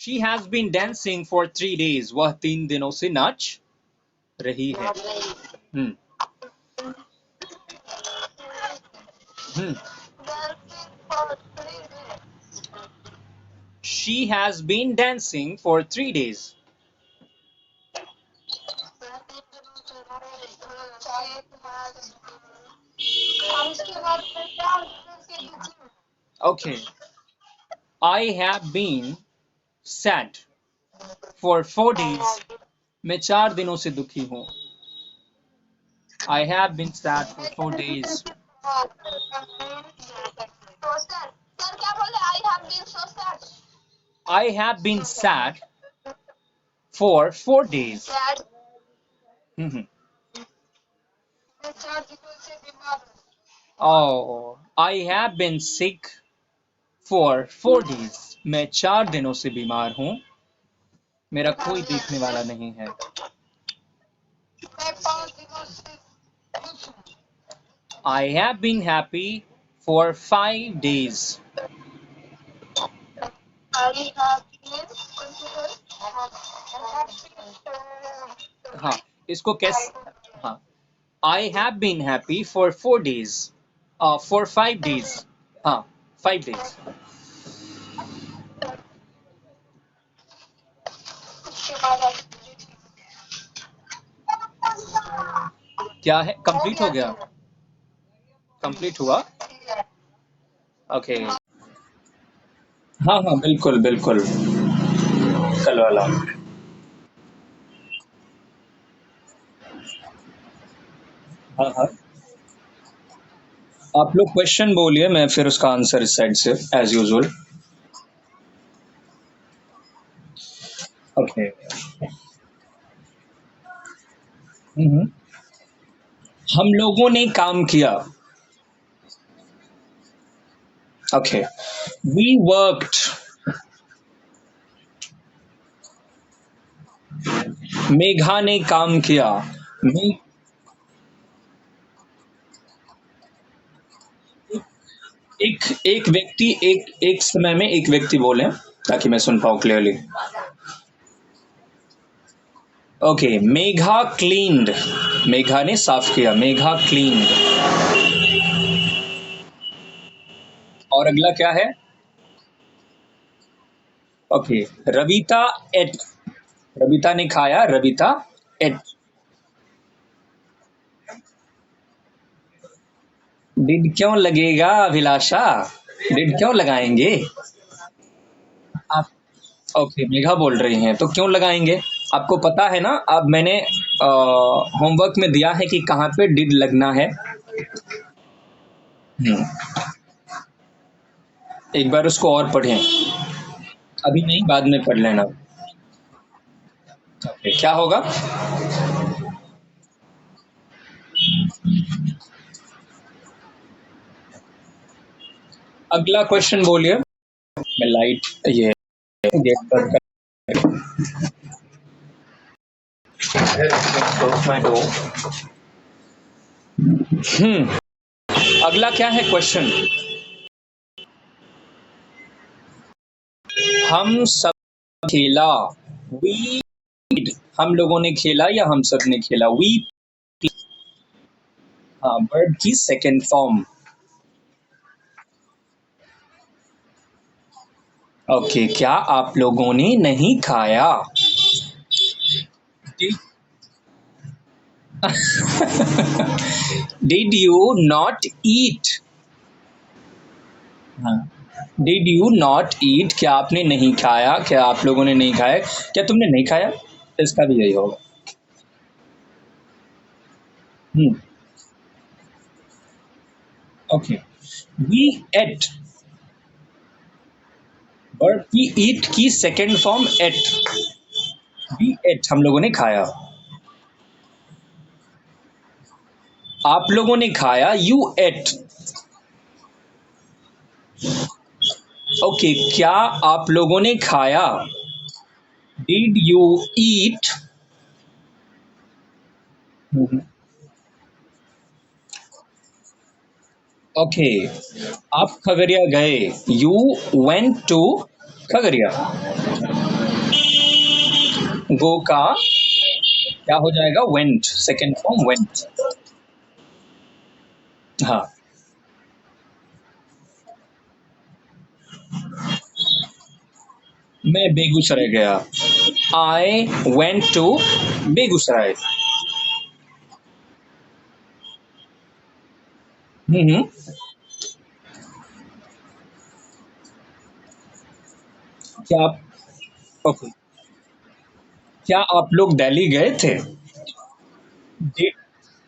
She has been dancing for 3 days. वह 3 दिनों से नाच रही है. हम्म हम्म She has been dancing for 3 days. Okay. I have been sad for 4 days. मैं 4 दिनों से दुखी हूँ. I have been sad for 4 days. I have been sad for 4 days. Mhm. Oh, I have been sick for 4 days. मैं 4 दिनों से बीमार हूँ. मेरा कोई देखने वाला नहीं है. I have been happy for 5 days. हाँ, इसको कैसे? हाँ, I have been happy for 4 days. For 5 days. हाँ, 5 days. क्या है? कंप्लीट हो गया? कंप्लीट हुआ? ओके. हाँ हाँ, बिल्कुल बिल्कुल. कल वाला. हाँ हाँ, आप लोग क्वेश्चन बोलिए, मैं फिर उसका आंसर इस साइड से एज यूजुअल. ओके. हम लोगों ने काम किया. ओके. We worked. मेघा ने काम किया. मे एक एक व्यक्ति एक एक समय में एक व्यक्ति बोले ताकि मैं सुन पाऊं clearly. Okay. Megha cleaned. Megha ने साफ किया. मेघा क्लीन्ड. और अगला क्या है? ओके. रविता एट. रविता ने खाया. रविता एट. डिड क्यों लगेगा अभिलाषा? डिड क्यों लगाएंगे आप? ओके, मेघा बोल रही हैं तो क्यों लगाएंगे? आपको पता है ना, अब मैंने होमवर्क में दिया है कि कहाँ पे डिड लगना है. एक बार उसको और पढ़ें. अभी नहीं, बाद में पढ़ लेना. क्या होगा? अगला क्वेश्चन बोलिए. मैं लाइट ये गेट बंद कर. अगला क्या है क्वेश्चन? हम सब खेला. वी. हम लोगों ने खेला या हम सब ने खेला? वी. हाँ, वर्ब की सेकेंड फॉर्म. ओके. क्या आप लोगों ने नहीं खाया? Did you not eat? हाँ. Did you not eat? क्या आपने नहीं खाया? क्या आप लोगों ने नहीं खाया? क्या तुमने नहीं खाया? इसका भी यही होगा. ओके. We ate. वर्ब की ईट की second form ate. We ate. हम लोगों ने खाया. आप लोगों ने खाया. You ate. ओके. क्या आप लोगों ने खाया? Did you eat? ओके. आप खगड़िया गए. You went to Khagaria. गो का क्या हो जाएगा? Went, second form went. हाँ, मैं बेगूसराय गया। I went to Begusarai. Hmm. क्या आप ओके, क्या आप लोग दिल्ली गए थे? Did-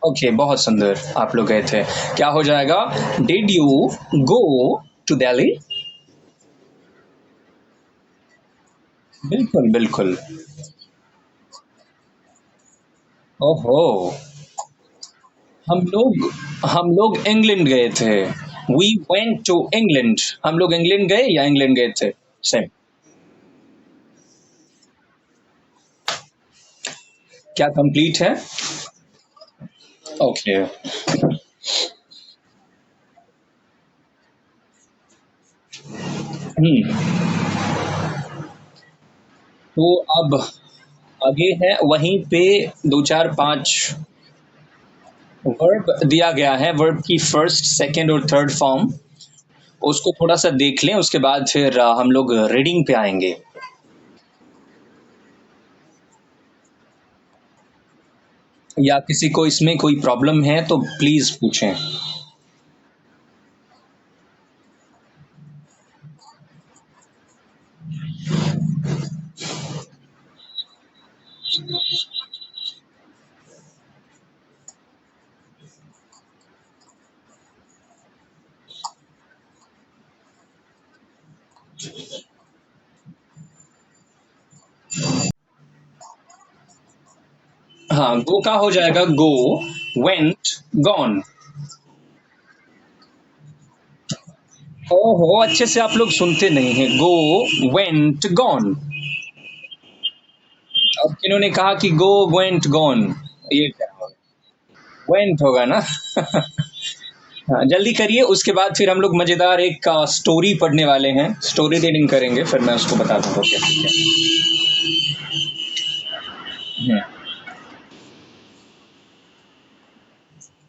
ओके, बहुत सुंदर, आप लोग गए थे। क्या हो जाएगा? Did you go to Delhi? बिल्कुल बिल्कुल। ओहो, हम लोग इंग्लैंड गए थे। We went to England. हम लोग इंग्लैंड गए या इंग्लैंड गए थे? सेम। क्या कंप्लीट है? ओके। तो अब आगे है वहीं पे, दो चार पांच वर्ब दिया गया है, वर्ब की फर्स्ट, सेकंड और थर्ड फॉर्म। उसको थोड़ा सा देख लें, उसके बाद फिर हम लोग रीडिंग पे आएंगे। या किसी को इसमें कोई प्रॉब्लम है तो प्लीज पूछें। हाँ, गो का हो जाएगा गो, वेंट, गॉन। ओहो, अच्छे से आप लोग सुनते नहीं हैं। गो, वेंट, गॉन। अब किन्होंने कहा कि गो, वेंट, गॉन? ये क्या होगा? वेंट होगा ना? हाँ, जल्दी करिए, उसके बाद फिर हम लोग मजेदार एक स्टोरी पढ़ने वाले हैं, स्टोरी रीडिंग करेंगे, फिर मैं उसको बता दूंगा क्या क्या। हम्म,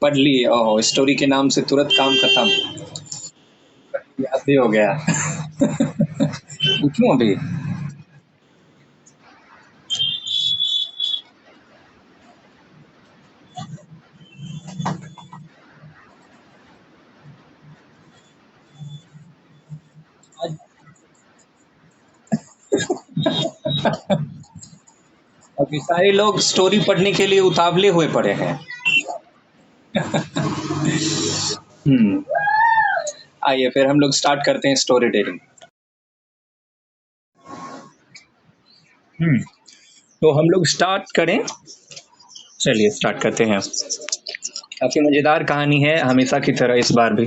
पढ़ लिए? ओहो, स्टोरी के नाम से तुरंत काम खत्म। याद भी हो गया। पूछूं अभी? आज अभी सारे लोग स्टोरी पढ़ने के लिए उतावले हुए पड़े हैं। हम्म। आइए फिर हम लोग स्टार्ट करते हैं स्टोरी टेलिंग। हम्म। तो हम लोग स्टार्ट करें। चलिए स्टार्ट करते हैं। काफी मजेदार कहानी है, हमेशा की तरह इस बार भी,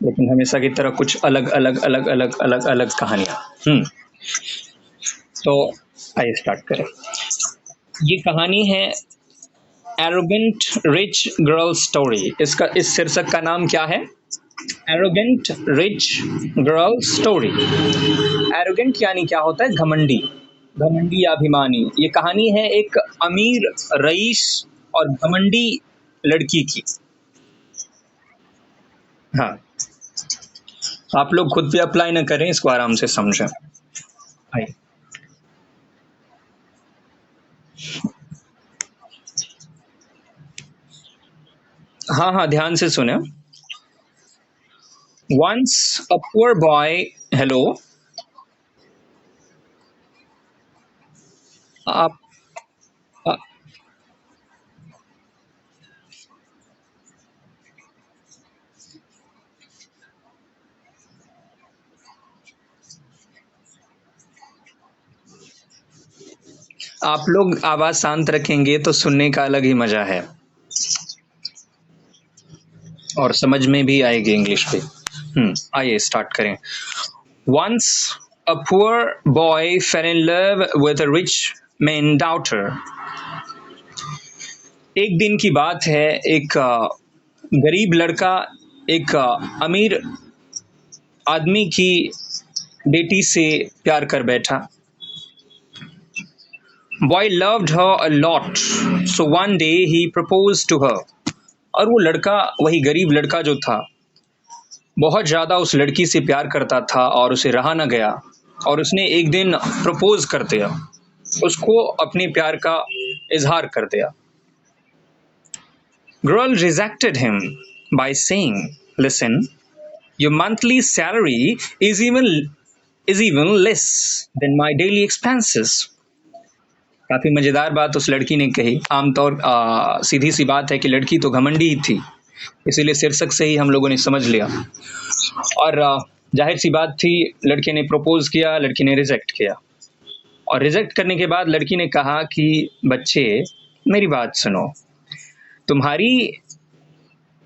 लेकिन हमेशा की तरह कुछ अलग अलग अलग अलग अलग अलग कहानियां। हम्म। तो आइए स्टार्ट करें। ये कहानी है एरोगेंट रिच गर्ल स्टोरी। इसका, इस शीर्षक का नाम क्या है? Arrogant rich girl story. Arrogant यानी क्या होता है? घमंडी, घमंडी या अभिमानी। ये कहानी है एक अमीर रईस और घमंडी लड़की की। हाँ, आप लोग खुद पे अप्लाई ना करें, इसको आराम से समझें। आइए। हाँ हाँ, ध्यान से सुने। Once a poor boy, hello, आप आ- आप लोग आवाज शांत रखेंगे तो सुनने का अलग ही मजा है, और समझ में भी आएगी इंग्लिश पे। आइए स्टार्ट करें। Once a poor boy fell in love with a rich man daughter. एक दिन की बात है, एक गरीब लड़का एक अमीर आदमी की बेटी से प्यार कर बैठा। Boy loved her a lot, so one day he proposed to her. और वो लड़का, वही गरीब लड़का जो था, बहुत ज़्यादा उस लड़की से प्यार करता था और उसे रहा न गया, और उसने एक दिन प्रपोज कर दिया, उसको अपने प्यार का इजहार कर दिया. Girl rejected him by saying, "Listen, your monthly salary is even less than my daily expenses." काफी मजेदार बात उस लड़की ने कही. आमतौर सीधी सी बात है कि लड़की तो घमंडी ही थी, इसीलिए शीर्षक से ही हम लोगों ने समझ लिया. और जाहिर सी बात थी, लड़के ने प्रपोज किया, लड़की ने रिजेक्ट किया, और रिजेक्ट करने के बाद लड़की ने कहा कि बच्चे मेरी बात सुनो, तुम्हारी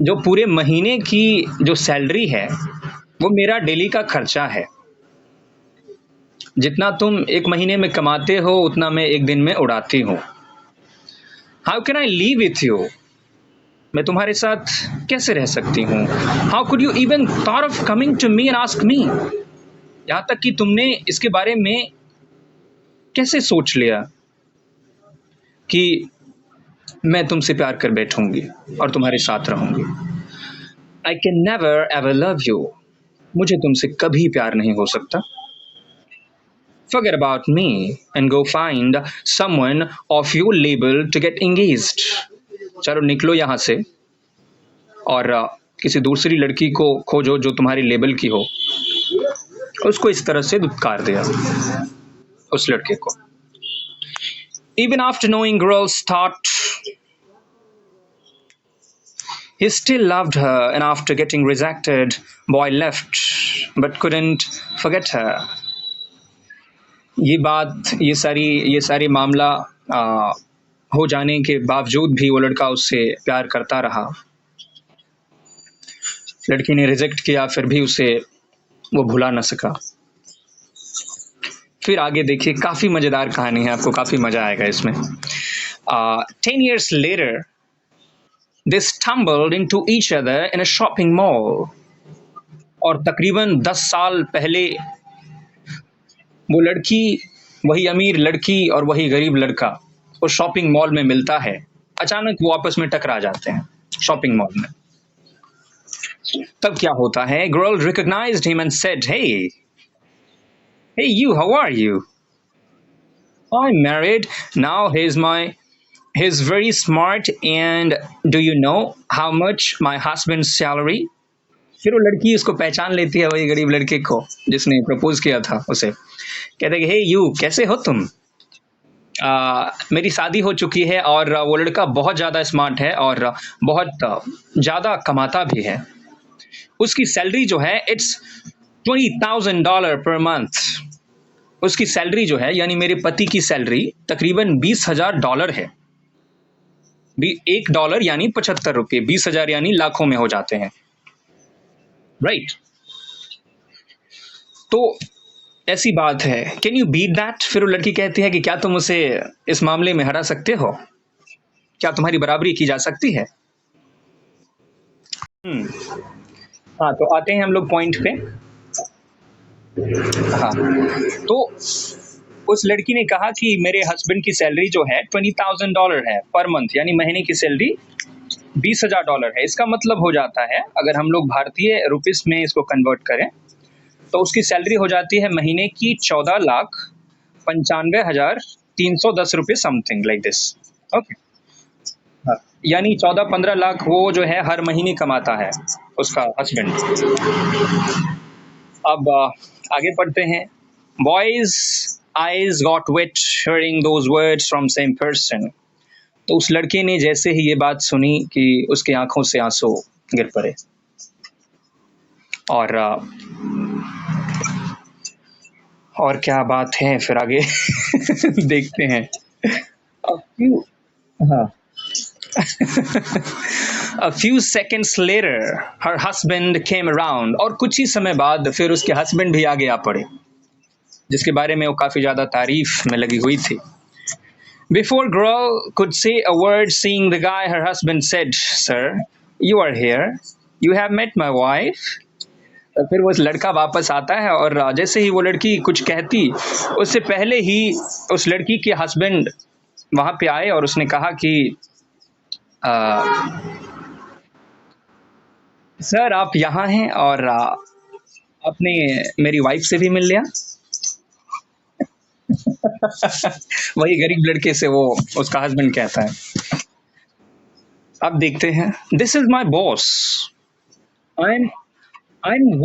जो पूरे महीने की जो सैलरी है वो मेरा डेली का खर्चा है. जितना तुम एक महीने में कमाते हो उतना मैं एक दिन में उड़ाती हूँ. How can I live with you? मैं तुम्हारे साथ कैसे रह सकती हूँ? How could you even thought of coming to me and ask me? यहाँ तक कि तुमने इसके बारे में कैसे सोच लिया कि मैं तुमसे प्यार कर बैठूंगी और तुम्हारे साथ रहूंगी. I can never ever love you. मुझे तुमसे कभी प्यार नहीं हो सकता. Forget about me and go find someone of your label to get engaged. चलो निकलो यहाँ से और किसी दूसरी लड़की को खोजो जो तुम्हारी लेबल की हो. उसको इस तरह से दुत्कार दिया उस लड़के को. Even after knowing girl's thought, he still loved her, and after getting rejected, boy left but couldn't forget her. ये सारी मामला हो जाने के बावजूद भी वो लड़का उससे प्यार करता रहा. लड़की ने रिजेक्ट किया, फिर भी उसे वो भुला न सका. फिर आगे देखिए, काफी मजेदार कहानी है, आपको काफी मजा आएगा इसमें. 10 years later, they stumbled into each other in a shopping mall. और तकरीबन 10 साल पहले वो लड़की, वही अमीर लड़की और वही गरीब लड़का वो शॉपिंग मॉल में मिलता है. अचानक वो आपस में टकरा जाते हैं शॉपिंग मॉल में. तब क्या होता है? Girl recognized him and said, hey you, how are you? I'm married now. He's very smart, and do you know how much my husband's salary? फिर वो लड़की उसको पहचान लेती है, वही गरीब लड़के को जिसने प्रपोज किया था उसे. कहते कि हे यू, कैसे हो तुम? मेरी शादी हो चुकी है, और वो लड़का बहुत ज़्यादा स्मार्ट है और बहुत ज़्यादा कमाता भी है. उसकी सैलरी जो है इट्स $20,000 पर मंथ. उसकी सैलरी जो है, यानी मेरे पति की सैलरी तकरीबन $20,000 है. $1 यानी 75 रुपये, 20,000 यानी लाखों में हो जाते हैं, राइट? तो ऐसी बात है. Can you beat that? फिर वो लड़की कहती है कि क्या तुम उसे इस मामले में हरा सकते हो? क्या तुम्हारी बराबरी की जा सकती है? हाँ, तो आते हैं हम लोग पॉइंट पे. हाँ, तो उस लड़की ने कहा कि मेरे हस्बैंड की सैलरी जो है $20,000 है पर मंथ, यानी महीने की सैलरी $20,000 है. इसका मतलब हो जाता है, अगर हम लोग भारतीय रुपीस में इसको कन्वर्ट करें तो उसकी सैलरी हो जाती है महीने की 14,95,310 रुपये, समथिंग लाइक दिस. ओके, यानी 14-15 लाख वो जो है हर महीने कमाता है उसका हस्बैंड. अब आगे पढ़ते हैं. Boys eyes got wet hearing those words from same person. तो उस लड़के ने जैसे ही ये बात सुनी कि उसके आंखों से आंसू गिर पड़े. और क्या बात है फिर आगे देखते हैं. A few seconds later, her husband came around. और कुछ ही समय बाद फिर उसके हस्बैंड भी आगे आ पड़े, जिसके बारे में वो काफी ज्यादा तारीफ में लगी हुई थी. Before girl could say a word, seeing the guy, her husband said, "Sir, you are here. You have met my wife." तो फिर वो लड़का वापस आता है और जैसे ही वो लड़की कुछ कहती, उससे पहले ही उस लड़की के हस्बैंड वहां पे आए और उसने कहा कि आ, सर आप यहाँ हैं और आपने मेरी वाइफ से भी मिल लिया। वही गरीब लड़के से वो उसका हस्बैंड कहता है। अब देखते हैं, this is my boss. I am I am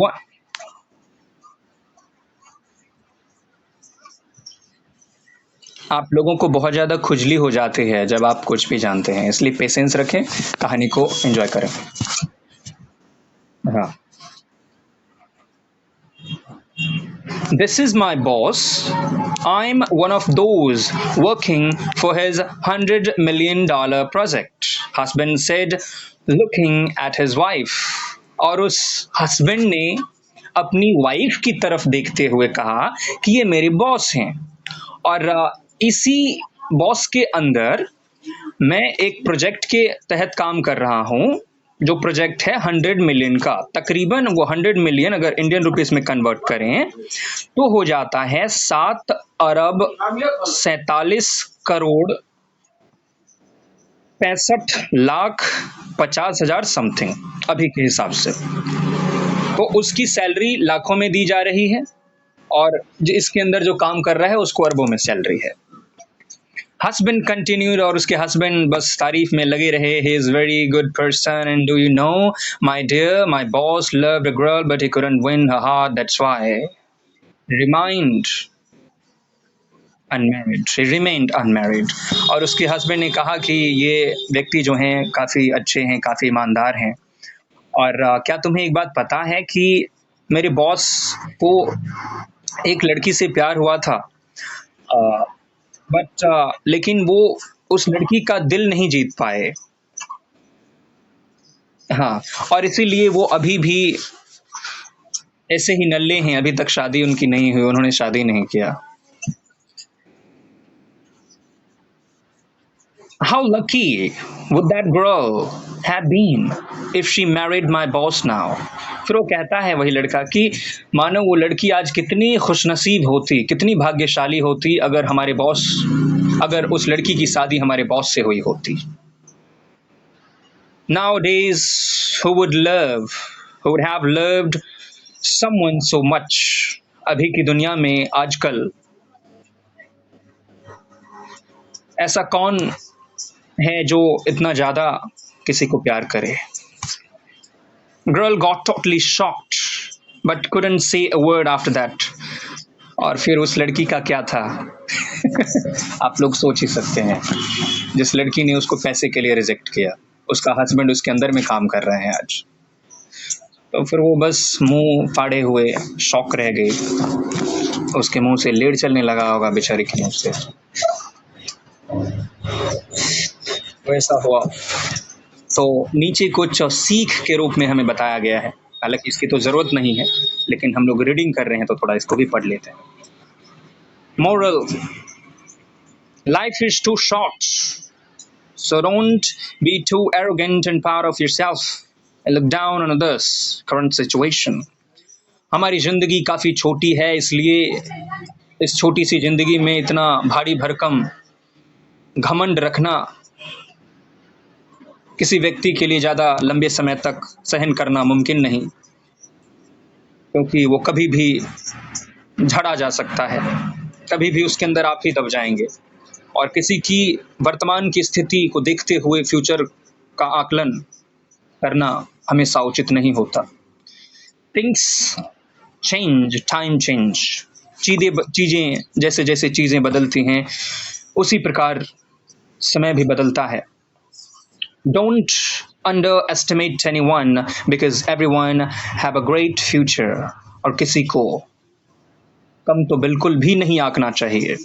आप लोगों को बहुत ज्यादा खुजली हो जाती है जब आप कुछ भी जानते हैं, इसलिए पेशेंस रखें, कहानी को एंजॉय करें। हाँ, this is my boss. I'm one of those working for his $100 million project. Husband said, looking at his wife. और उस हस्बैंड ने अपनी वाइफ की तरफ देखते हुए कहा कि ये मेरे बॉस हैं। और इसी बॉस के अंदर मैं एक प्रोजेक्ट के तहत काम कर रहा हूं, जो प्रोजेक्ट है 100 मिलियन का। तकरीबन वो 100 मिलियन अगर इंडियन रुपीस में कन्वर्ट करें तो हो जाता है 7 अरब 47 करोड़ 65 लाख 50 हजार समथिंग अभी के हिसाब से। तो उसकी सैलरी लाखों में दी जा रही है और जो इसके अंदर जो काम कर रहा है उसको अरबों में सैलरी है। हस्बैंड कंटिन्यूड और उसके हस्बैंड बस तारीफ में लगे रहे। He is very good person and do you know my dear my boss loved a girl but he couldn't win her heart, that's why remained unmarried, remained unmarried. और उसके husband ने कहा कि ये व्यक्ति जो हैं काफ़ी अच्छे हैं, काफ़ी ईमानदार हैं। और क्या तुम्हें एक बात पता है कि मेरे बॉस को एक लड़की से प्यार हुआ था, बट लेकिन वो उस लड़की का दिल नहीं जीत पाए। हाँ, और इसीलिए वो अभी भी ऐसे ही नल्ले हैं, अभी तक शादी उनकी नहीं हुई, उन्होंने शादी नहीं किया। How lucky would that girl have been if she married my boss now? फिर वो कहता है वही लड़का कि मानो वो लड़की आज कितनी खुशनसीब होती, कितनी भाग्यशाली होती अगर उस लड़की की शादी हमारे बॉस से हुई होती। Nowadays, who would have loved someone so much? अभी की दुनिया में आजकल ऐसा कौन है जो इतना ज्यादा किसी को प्यार करे। Girl got totally shocked but couldn't say a word after that. और फिर उस लड़की का क्या था? आप लोग सोच ही सकते हैं। जिस लड़की ने उसको पैसे के लिए रिजेक्ट किया, उसका हस्बैंड उसके अंदर में काम कर रहे हैं आज, तो फिर वो बस मुंह फाड़े हुए शॉक रह गई। उसके मुंह से लेड चलने लगा होगा बेचारी के मुंह से। वैसा हुआ। तो नीचे कुछ सीख के रूप में हमें बताया गया है, हालांकि इसकी तो ज़रूरत नहीं है, लेकिन हम लोग रीडिंग कर रहे हैं तो थोड़ा इसको भी पढ़ लेते हैं। Moral, life is too short, so don't be too arrogant and proud of yourself and look down on others current situation. हमारी ज़िंदगी काफ़ी छोटी है, इसलिए इस छोटी सी ज़िंदगी में इतना भारी भरकम घमंड रखना किसी व्यक्ति के लिए ज़्यादा लंबे समय तक सहन करना मुमकिन नहीं, क्योंकि वो कभी भी झड़ा जा सकता है, कभी भी उसके अंदर आप ही दब जाएंगे। और किसी की वर्तमान की स्थिति को देखते हुए फ्यूचर का आकलन करना हमेशा उचित नहीं होता। थिंग्स चेंज, टाइम चेंज, चीज़ें जैसे जैसे चीज़ें बदलती हैं उसी प्रकार समय भी बदलता है। Don't underestimate anyone because everyone have a great future. और किसी को कम तो बिल्कुल भी नहीं आंकना चाहिए,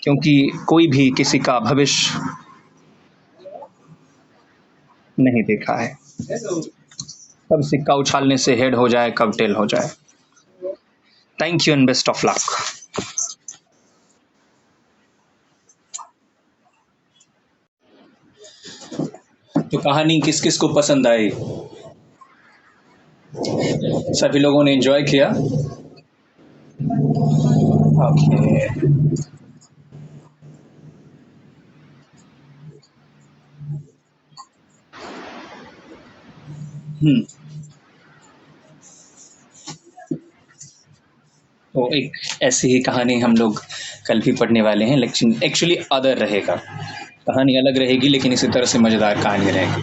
क्योंकि कोई भी किसी का भविष्य नहीं देखा है। कब सिक्का उछालने से हेड हो जाए, कब टेल हो जाए। Thank you and best of luck. तो कहानी किस किस को पसंद आई? सभी लोगों ने एंजॉय किया। ओके। हम्म। तो एक ऐसी ही कहानी हम लोग कल भी पढ़ने वाले हैं, लेकिन एक्चुअली अदर रहेगा। कहानी अलग रहेगी लेकिन इसी तरह से मजेदार कहानी रहेगी।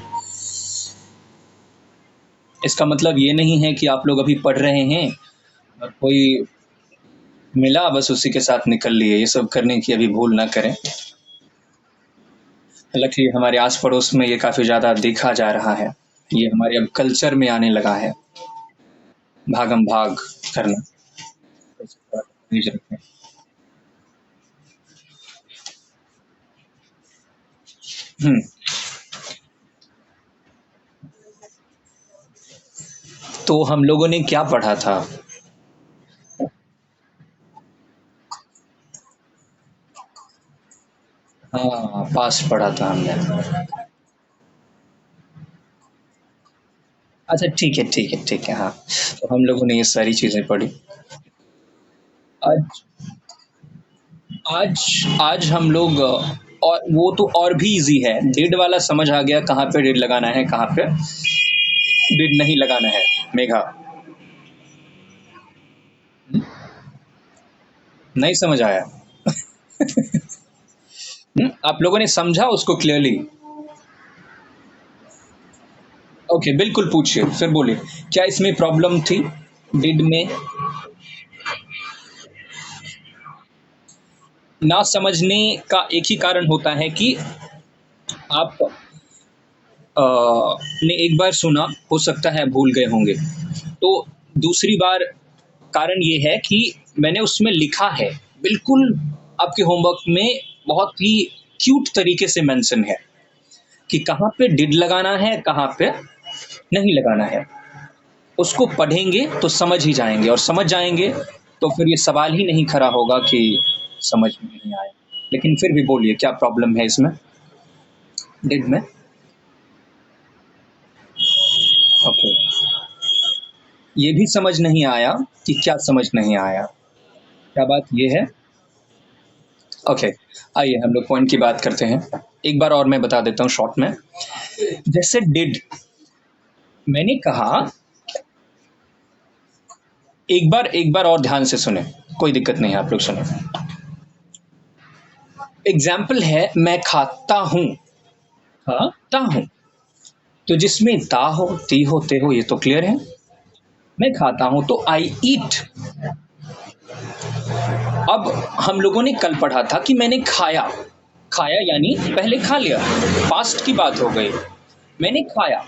इसका मतलब ये नहीं है कि आप लोग अभी पढ़ रहे हैं और कोई मिला बस उसी के साथ निकल लिए। ये सब करने की अभी भूल ना करें। हालांकि हमारे आस पड़ोस में ये काफी ज्यादा देखा जा रहा है। ये हमारे अब कल्चर में आने लगा है, भागम भाग करना। हम्म। तो हम लोगों ने क्या पढ़ा था? हाँ, पास्ट पढ़ा था हमने। अच्छा, ठीक है ठीक है ठीक है, हाँ। तो हम लोगों ने ये सारी चीजें पढ़ी। आज आज आज हम लोग और वो तो और भी इजी है। डिड वाला समझ आ गया, कहाँ पे डिड लगाना है, कहाँ पे डिड नहीं लगाना है। मेघा, नहीं समझ आया? आप लोगों ने समझा उसको क्लियरली? ओके, बिल्कुल पूछिए, फिर बोलिए क्या इसमें प्रॉब्लम थी डिड में। ना समझने का एक ही कारण होता है कि आप ने एक बार सुना, हो सकता है भूल गए होंगे। तो दूसरी बार कारण ये है कि मैंने उसमें लिखा है, बिल्कुल आपके होमवर्क में बहुत ही क्यूट तरीके से मेंशन है कि कहाँ पे डिड लगाना है, कहाँ पे नहीं लगाना है। उसको पढ़ेंगे तो समझ ही जाएंगे, और समझ जाएंगे तो फिर ये सवाल ही नहीं खड़ा होगा कि समझ में नहीं आया। लेकिन फिर भी बोलिए क्या प्रॉब्लम है इसमें, डिड में? ओके, ये भी समझ नहीं आया कि क्या समझ नहीं आया, क्या बात ये है? ओके, आइए हम लोग पॉइंट की बात करते हैं। एक बार और मैं बता देता हूँ शॉर्ट में। जैसे डिड, मैंने कहा, एक बार और ध्यान से सुने, कोई दिक्कत नहीं है, आप लोग सुने। एग्जाम्पल है, मैं खाता हूं, खाता हूं। तो जिसमें दा हो, ती हो, ते हो, ये तो क्लियर है। मैं खाता हूं तो आई ईट। अब हम लोगों ने कल पढ़ा था कि मैंने खाया। खाया यानी पहले खा लिया, पास्ट की बात हो गई। मैंने खाया।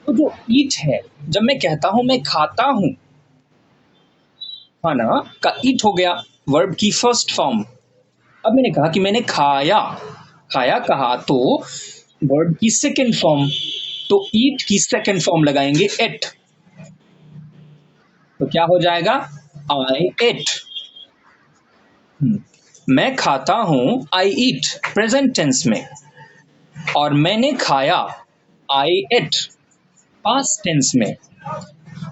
तो जो ईट है, जब मैं कहता हूं मैं खाता हूं, खाना का ईट हो गया, वर्ब की फर्स्ट फॉर्म। अब मैंने कहा कि मैंने खाया, खाया कहा तो वर्ब की सेकेंड फॉर्म। तो ईट की सेकेंड फॉर्म लगाएंगे एट। तो क्या हो जाएगा? आई एट। मैं खाता हूं, आई ईट प्रेजेंट टेंस में, और मैंने खाया, आई एट पास्ट टेंस में,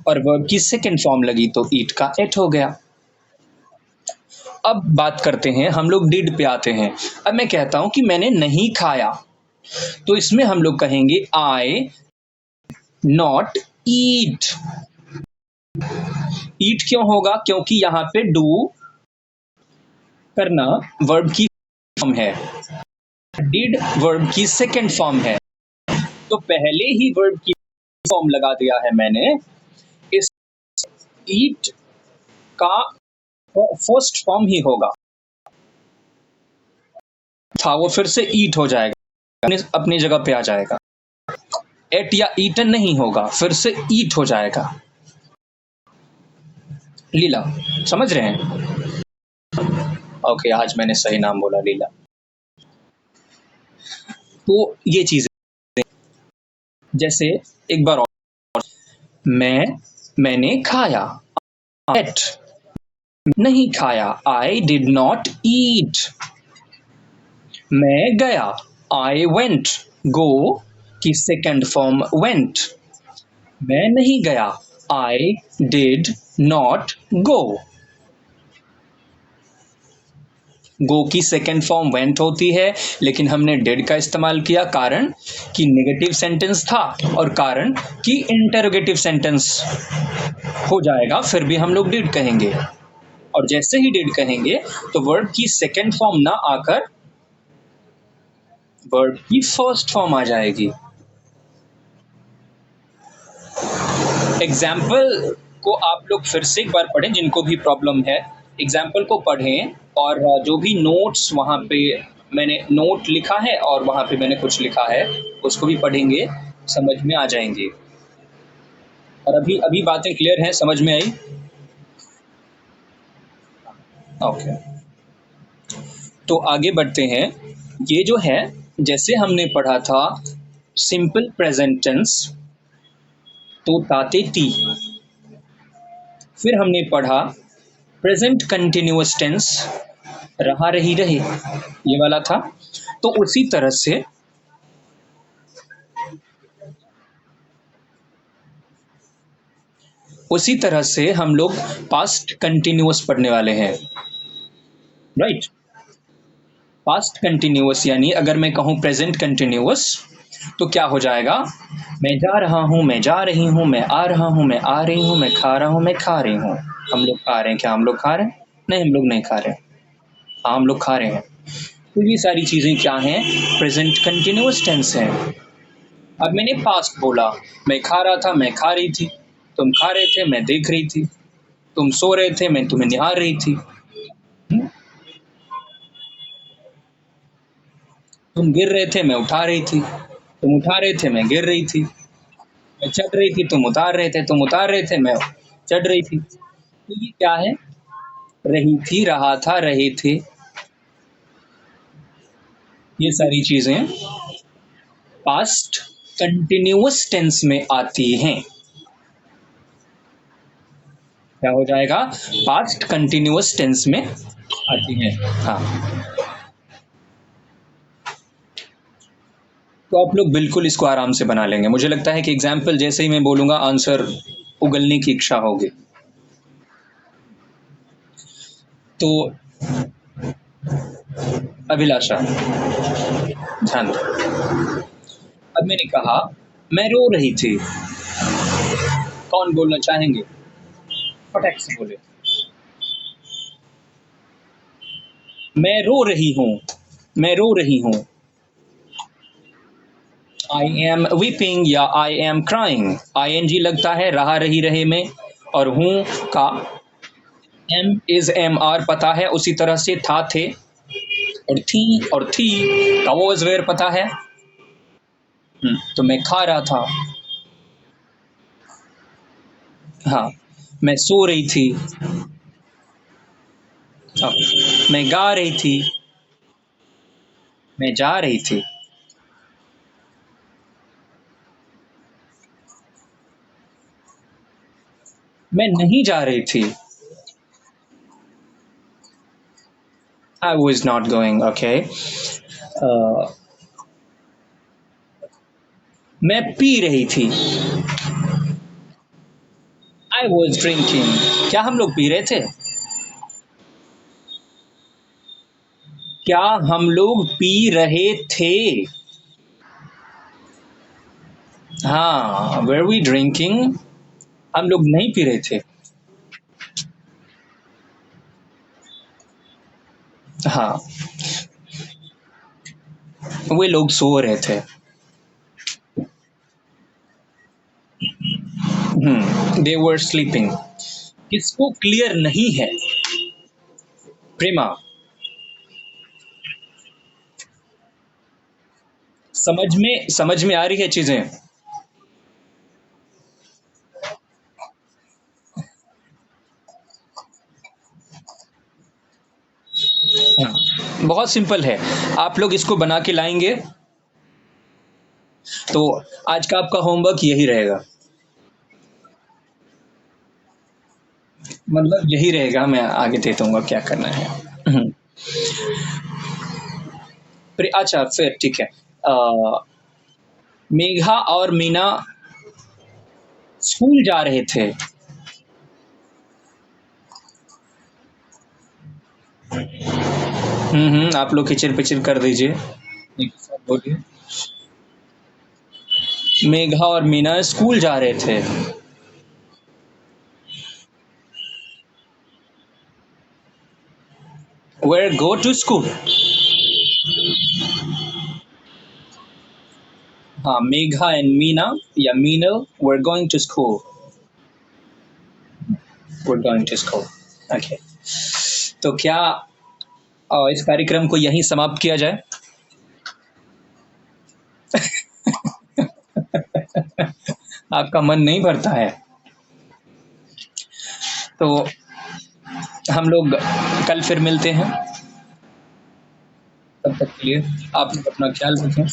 और वर्ब की सेकेंड फॉर्म लगी तो ईट का एट हो गया। अब बात करते हैं, हम लोग डिड पे आते हैं। अब मैं कहता हूं कि मैंने नहीं खाया, तो इसमें हम लोग कहेंगे आई नॉट ईट। ईट क्यों होगा? क्योंकि यहां पे डू करना वर्ब की फॉर्म है, डिड वर्ब की सेकेंड फॉर्म है। तो पहले ही वर्ब की फॉर्म लगा दिया है मैंने। इस ईट का फर्स्ट फॉर्म ही होगा, था वो फिर से ईट हो जाएगा, अपनी जगह पे आ जाएगा। एट या ईटन नहीं होगा, फिर से ईट हो जाएगा। लीला, समझ रहे हैं? ओके, आज मैंने सही नाम बोला, लीला। तो ये चीज, जैसे एक बार और, मैंने खाया, एट। नहीं खाया, आई डिड नॉट ईट। मैं गया, आई वेंट। गो की सेकेंड फॉर्म वेंट। मैं नहीं गया, I did not go. गो की सेकेंड फॉर्म वेंट होती है, लेकिन हमने डिड का इस्तेमाल किया, कारण कि नेगेटिव सेंटेंस था और कारण कि इंटरोगेटिव सेंटेंस हो जाएगा, फिर भी हम लोग डिड कहेंगे। और जैसे ही डिड कहेंगे तो वर्ब की सेकेंड फॉर्म ना आकर वर्ब की फर्स्ट फॉर्म आ जाएगी। एग्जाम्पल को आप लोग फिर से एक बार पढ़ें, जिनको भी प्रॉब्लम है एग्जाम्पल को पढ़ें, और जो भी नोट्स वहाँ पे मैंने नोट लिखा है और वहाँ पे मैंने कुछ लिखा है उसको भी पढ़ेंगे, समझ में आ जाएंगे। और अभी अभी बातें क्लियर हैं, समझ में आई? ओके, तो आगे बढ़ते हैं। ये जो है, जैसे हमने पढ़ा था सिंपल प्रेजेंट टेंस, तो ताते ती, फिर हमने पढ़ा प्रेजेंट कंटिन्यूअस टेंस, रहा रही रहे, ये वाला था। तो उसी तरह से हम लोग पास्ट कंटिन्यूअस पढ़ने वाले हैं, राइट? पास्ट कंटिन्यूअस यानी अगर मैं कहूं प्रेजेंट कंटिन्यूअस तो क्या हो जाएगा? मैं जा रहा हूं, मैं जा रही हूं, मैं आ रहा हूं, मैं आ रही हूं, मैं खा रहा हूं, मैं खा रही हूं। हम लोग खा रहे हैं, क्या हम लोग खा रहे हैं? नहीं, हम लोग नहीं खा रहे। हाँ, हम लोग खा रहे हैं। तो ये सारी चीजें क्या हैं? प्रेजेंट कंटिन्यूअस टेंस है। अब मैंने पास्ट बोला, मैं खा रहा था, मैं खा रही थी, तुम खा रहे थे, मैं देख रही थी, तुम सो रहे थे, मैं तुम्हें निहार रही थी। तुम गिर रहे थे, मैं उठा रही थी, तुम उठा रहे थे, मैं गिर रही थी, मैं चढ़ रही थी, तुम उतार रहे थे, तुम उतार रहे थे, मैं चढ़ रही थी। तो ये क्या है? रही थी, रहा था, रहे थे, ये सारी चीजें पास्ट कंटिन्यूअस टेंस में आती हैं। क्या हो जाएगा? पास्ट कंटिन्यूअस टेंस में आती हैं। हाँ, तो आप लोग बिल्कुल इसको आराम से बना लेंगे। मुझे लगता है कि एग्जाम्पल जैसे ही मैं बोलूंगा आंसर उगलने की इच्छा होगी। तो अभिलाषा, ध्यान दो। अब मैंने कहा मैं रो रही थी, कौन बोलना चाहेंगे? फटाक से बोले। मैं रो रही हूं, मैं रो रही हूं। आई एम वीपिंग या आई एम क्राइंग, ING लगता है रहा रही रहे में, और हूं का एम इज MR पता है, उसी तरह से था थे, और थी का वॉज वेयर पता है। तो मैं खा रहा था, हाँ, मैं सो रही थी, हाँ, मैं गा रही थी, मैं जा रही थी, मैं नहीं जा रही थी, I was not going, okay. मैं पी रही थी, I was drinking. क्या हम लोग पी रहे थे? क्या हम लोग पी रहे थे? हाँ, were we drinking? हम लोग नहीं पी रहे थे। हाँ, वे लोग सो रहे थे। they were sleeping. किसको क्लियर नहीं है? प्रेमा, समझ में आ रही है चीजें? हाँ, बहुत सिंपल है, आप लोग इसको बना के लाएंगे तो आज का आपका होमवर्क यही रहेगा, मतलब यही रहेगा, मैं आगे दे दूंगा क्या करना है। अच्छा, फिर ठीक है। मेघा और मीना स्कूल जा रहे थे। आप लोग किचिर-पिचिर कर दीजिए। एक साथ बोलिए। मेघा और मीना स्कूल जा रहे थे। Where go to school? हाँ, मेघा एंड मीना या Meenal were going to school. Were going to school. Okay. तो क्या इस कार्यक्रम को यहीं समाप्त किया जाए? आपका मन नहीं भरता है? तो हम लोग कल फिर मिलते हैं। तब तक के लिए आप लोग अपना ख्याल रखें।